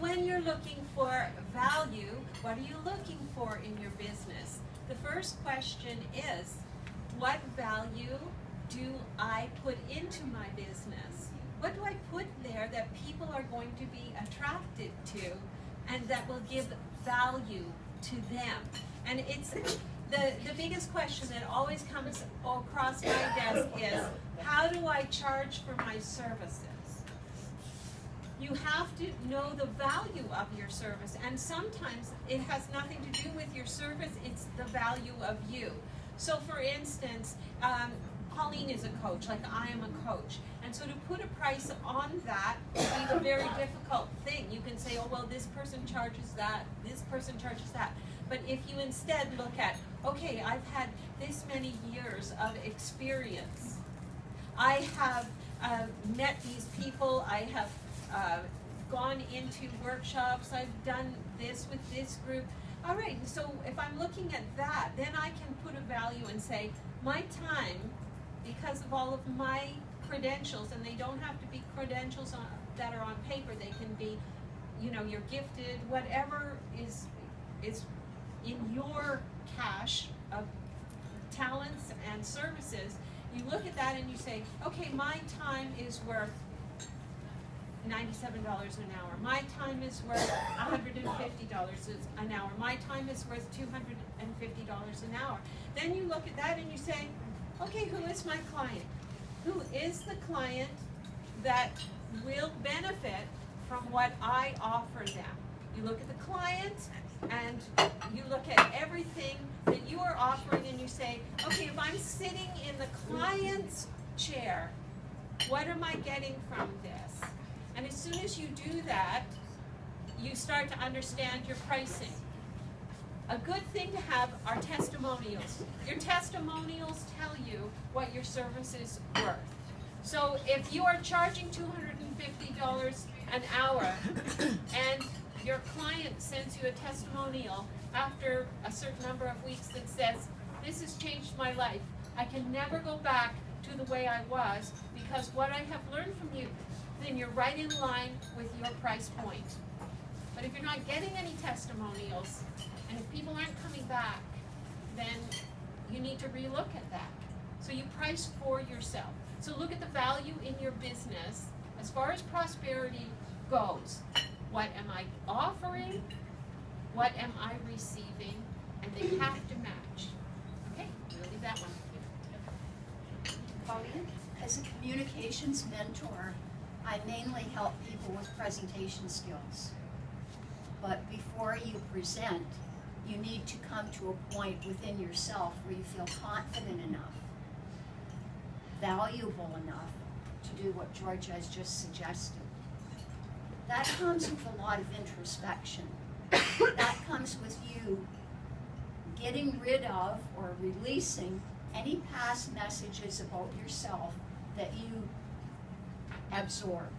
when you're looking for value, what are you looking for in your business? The first question is, what value do I put into my business? What do I put there that people are going to be attracted to and that will give value to them? And it's the biggest question that always comes across my desk is, how do I charge for my services? You have to know the value of your service, and sometimes it has nothing to do with your service, it's the value of you. So for instance, Pauline is a coach, like I am a coach, and so to put a price on that would be a very difficult thing. You can say, oh well, this person charges that, this person charges that. But if you instead look at, okay, I've had this many years of experience, I have met these people, I have gone into workshops, I've done this with this group. All right, so if I'm looking at that, then I can put a value and say, my time, because of all of my credentials, and they don't have to be credentials that are on paper, they can be, you know, you're gifted, whatever is in your cache of talents and services, you look at that and you say, okay, my time is worth $97 an hour. My time is worth $150 an hour. My time is worth $250 an hour. Then you look at that and you say, okay, who is my client? Who is the client that will benefit from what I offer them? You look at the client and you look at everything that you are offering and you say, okay, if I'm sitting in the client's chair, what am I getting from this? And as soon as you do that, you start to understand your pricing. A good thing to have are testimonials. Your testimonials tell you what your service is worth. So if you are charging $250 an hour and your client sends you a testimonial after a certain number of weeks that says, this has changed my life, I can never go back to the way I was because what I have learned from you, then you're right in line with your price point. But if you're not getting any testimonials, and if people aren't coming back, then you need to relook at that. So you price for yourself. So look at the value in your business as far as prosperity goes. What am I offering? What am I receiving? And they have to match. Okay, we'll leave that one with you. Pauline, as a communications mentor, I mainly help people with presentation skills. But before you present, you need to come to a point within yourself where you feel confident enough, valuable enough to do what Georgia has just suggested. That comes with a lot of introspection. That comes with you getting rid of or releasing any past messages about yourself that you absorbed.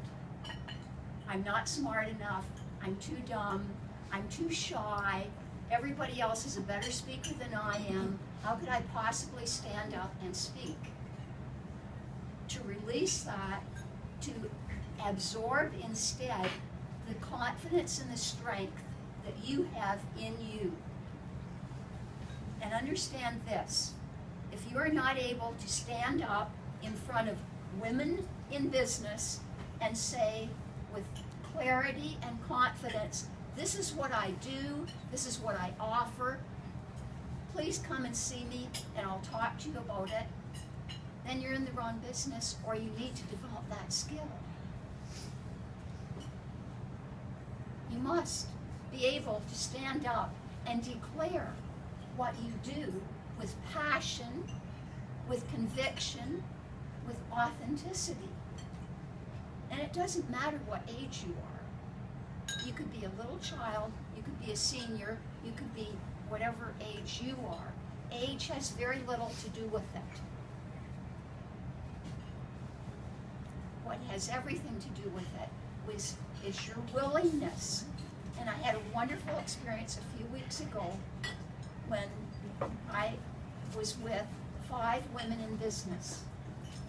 I'm not smart enough, I'm too dumb, I'm too shy, everybody else is a better speaker than I am, how could I possibly stand up and speak? To release that, to absorb instead the confidence and the strength that you have in you. And understand this, if you are not able to stand up in front of women in business and say with clarity and confidence, this is what I do, this is what I offer, please come and see me and I'll talk to you about it, then you're in the wrong business, or you need to develop that skill. You must be able to stand up and declare what you do with passion, with conviction, with authenticity. And it doesn't matter what age you are. You could be a little child, you could be a senior, you could be whatever age you are. Age has very little to do with it. What has everything to do with it is your willingness. And I had a wonderful experience a few weeks ago when I was with 5 women in business.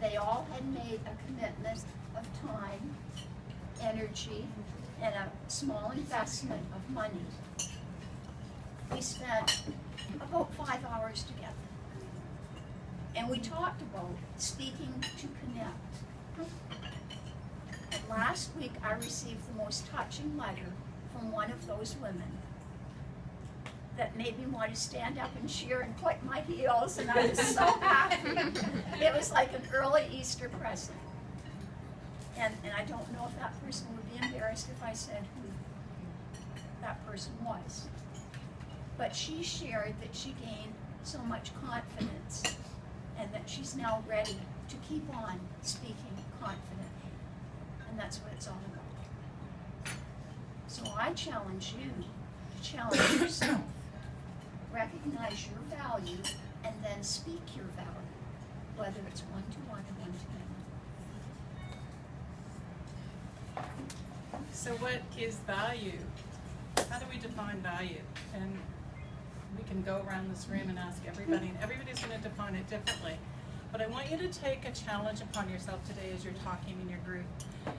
They all had made a commitment of time, energy, and a small investment of money. We spent about 5 hours together. And we talked about speaking to connect. And last week I received the most touching letter from one of those women that made me want to stand up and cheer and click my heels, and I was so happy. It was like an early Easter present. And I don't know if that person would be embarrassed if I said who that person was. But she shared that she gained so much confidence and that she's now ready to keep on speaking confidently. And that's what it's all about. So I challenge you to challenge yourself. Recognize your value and then speak your value, whether it's one-to-one or one-to-many. So what is value? How do we define value? And we can go around this room and ask everybody, and everybody's going to define it differently. But I want you to take a challenge upon yourself today as you're talking in your group.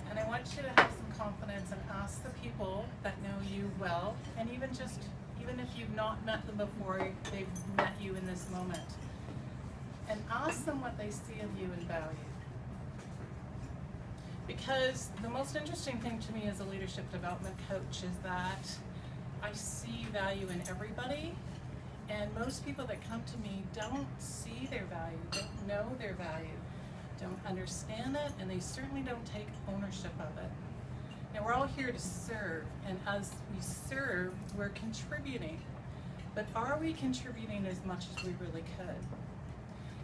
And I want you to have some confidence and ask the people that know you well, and even if you've not met them before, they've met you in this moment. And ask them what they see of you in value. Because the most interesting thing to me as a leadership development coach is that I see value in everybody, and most people that come to me don't see their value, don't know their value, don't understand it, and they certainly don't take ownership of it. Now we're all here to serve, and as we serve, we're contributing. But are we contributing as much as we really could?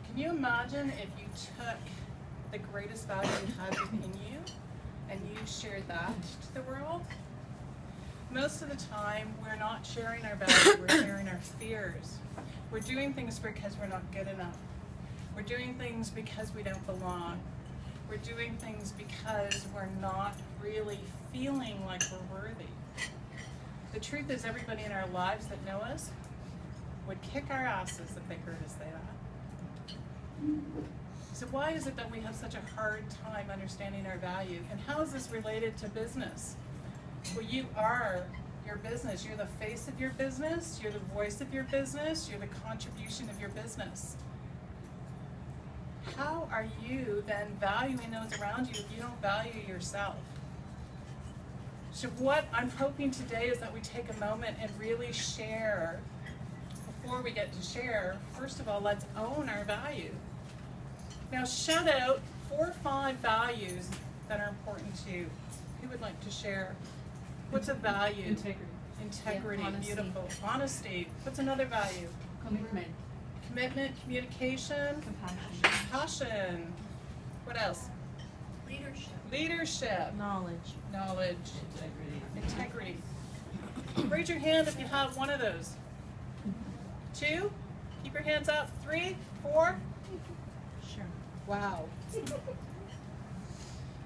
Can you imagine if you took the greatest value you had within you and you shared that to the world? Most of the time, we're not sharing our value, we're sharing our fears. We're doing things because we're not good enough. We're doing things because we don't belong. We're doing things because we're not really feeling like we're worthy. The truth is, everybody in our lives that know us would kick our asses if they heard us say that. So why is it that we have such a hard time understanding our value? And how is this related to business? Well, you are your business. You're the face of your business. You're the voice of your business. You're the contribution of your business. How are you then valuing those around you if you don't value yourself? So what I'm hoping today is that we take a moment and really share. Before we get to share, first of all, let's own our value. Now shout out 4 or 5 values that are important to you. Who would like to share? What's a value? Integrity. Integrity, Yeah, honesty. beautiful. Honesty. What's another value? Commitment. Commitment, communication, compassion. What else? Leadership. Leadership. Knowledge. Knowledge. Integrity. Raise your hand if you have one of those. 2? Keep your hands up. 3? 4? Sure. Wow.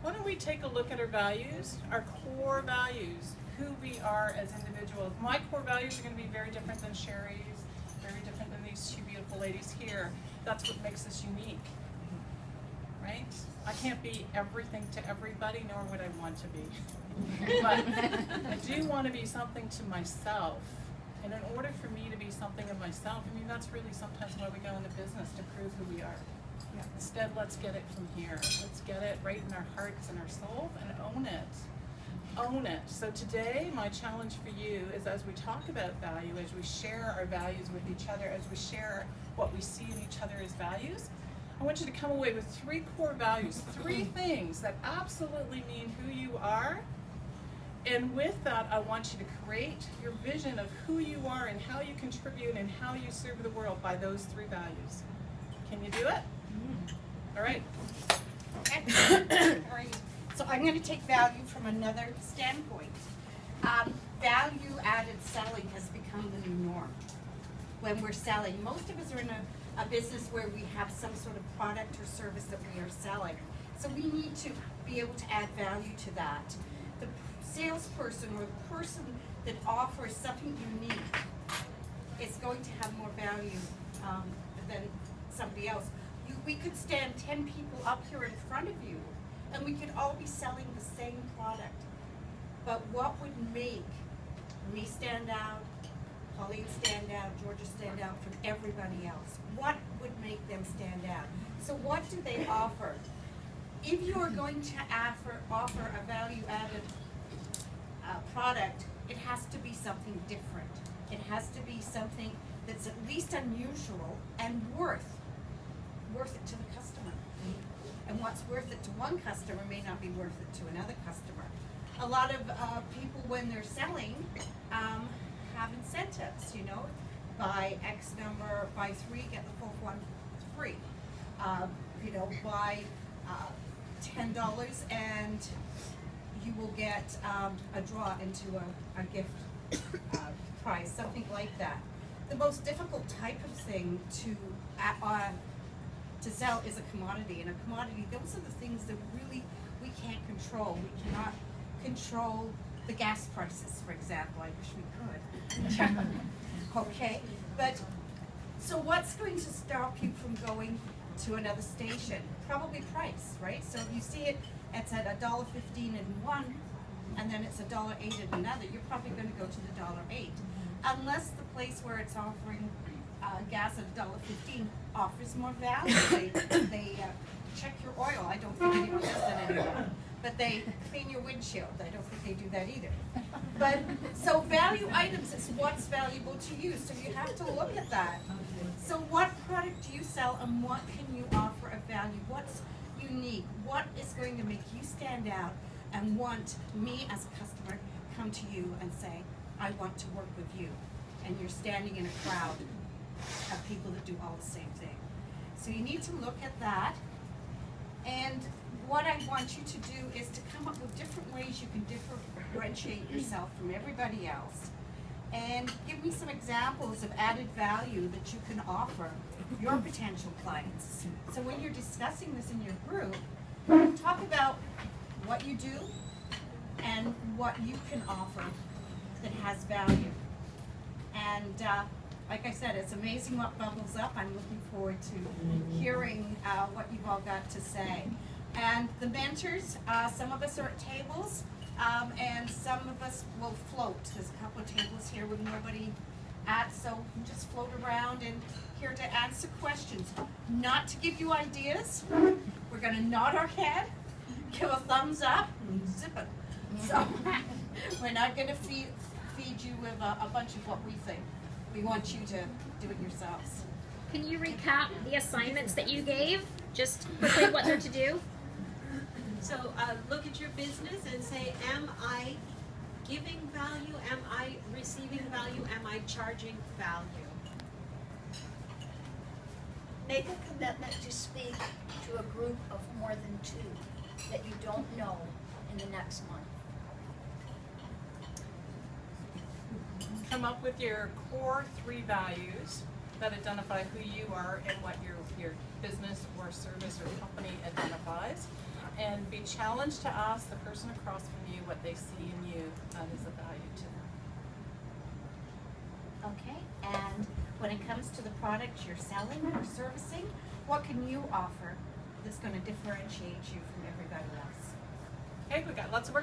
Why don't we take a look at our values, our core values, who we are as individuals. My core values are going to be very different than Sherry's, very different than these 2 beautiful ladies here. That's what makes us unique, right? I can't be everything to everybody, nor would I want to be. But I do want to be something to myself. And in order for me to be something of myself, I mean, that's really sometimes why we go into business, to prove who we are. Yeah. Instead, let's get it from here. Let's get it right in our hearts and our soul and own it. Own it. So today, my challenge for you is, as we talk about value, as we share our values with each other, as we share what we see in each other as values, I want you to come away with 3 core values, 3 things that absolutely mean who you are. And with that, I want you to create your vision of who you are and how you contribute and how you serve the world by those 3 values. Can you do it? All right. Alright, so I'm going to take value from another standpoint. Value-added selling has become the new norm. When we're selling, most of us are in a business where we have some sort of product or service that we are selling. So we need to be able to add value to that. The salesperson or the person that offers something unique is going to have more value than somebody else. We could stand 10 people up here in front of you, and we could all be selling the same product. but what would make me stand out, Pauline stand out, Georgia stand out from everybody else? What would make them stand out? So what do they offer? If you are going to offer a value-added product, it has to be something different. It has to be something that's at least unusual and worth it to the customer. And what's worth it to one customer may not be worth it to another customer. A lot of people, when they're selling, have incentives, you know, buy X number, buy 3, get the fourth one free. You know, buy $10 and you will get a draw into a gift prize, something like that. The most difficult type of thing to sell is a commodity, and a commodity, those are the things that really we can't control. We cannot control the gas prices, for example. I wish we could. Okay, but so what's going to stop you from going to another station? Probably price, right? So if you see it's at $1.15 in one, and then it's $1.08 in another, you're probably going to go to the $1.08, unless the place where it's offering gas at $1.15 offers more value. They check your oil. I don't think anyone does that anymore. But they clean your windshield. I don't think they do that either. But so value items is what's valuable to you. So you have to look at that. So what product do you sell, and what can you offer of value? What's unique? What is going to make you stand out and want me as a customer come to you and say, I want to work with you? And you're standing in a crowd of people that do all the same thing. So you need to look at that. And what I want you to do is to come up with different ways you can differentiate yourself from everybody else. And give me some examples of added value that you can offer your potential clients. So when you're discussing this in your group, talk about what you do and what you can offer that has value. And like I said, it's amazing what bubbles up. I'm looking forward to hearing what you've all got to say. And the mentors, some of us are at tables, and some of us will float. There's a couple of tables here with nobody at, so we just float around and here to answer questions. Not to give you ideas. We're going to nod our head, give a thumbs up, and zip it. So we're not going to feed you with a bunch of what we think. We want you to do it yourselves. Can you recap the assignments that you gave? Just quickly what they're to do? So look at your business and say, am I giving value? Am I receiving value? Am I charging value? Make a commitment to speak to a group of more than 2 that you don't know in the next month. Come up with your core 3 values that identify who you are and what your business or service or company identifies, and be challenged to ask the person across from you what they see in you as a value to them. Okay, and when it comes to the product you're selling or servicing, what can you offer that's going to differentiate you from everybody else? Okay, we got lots of work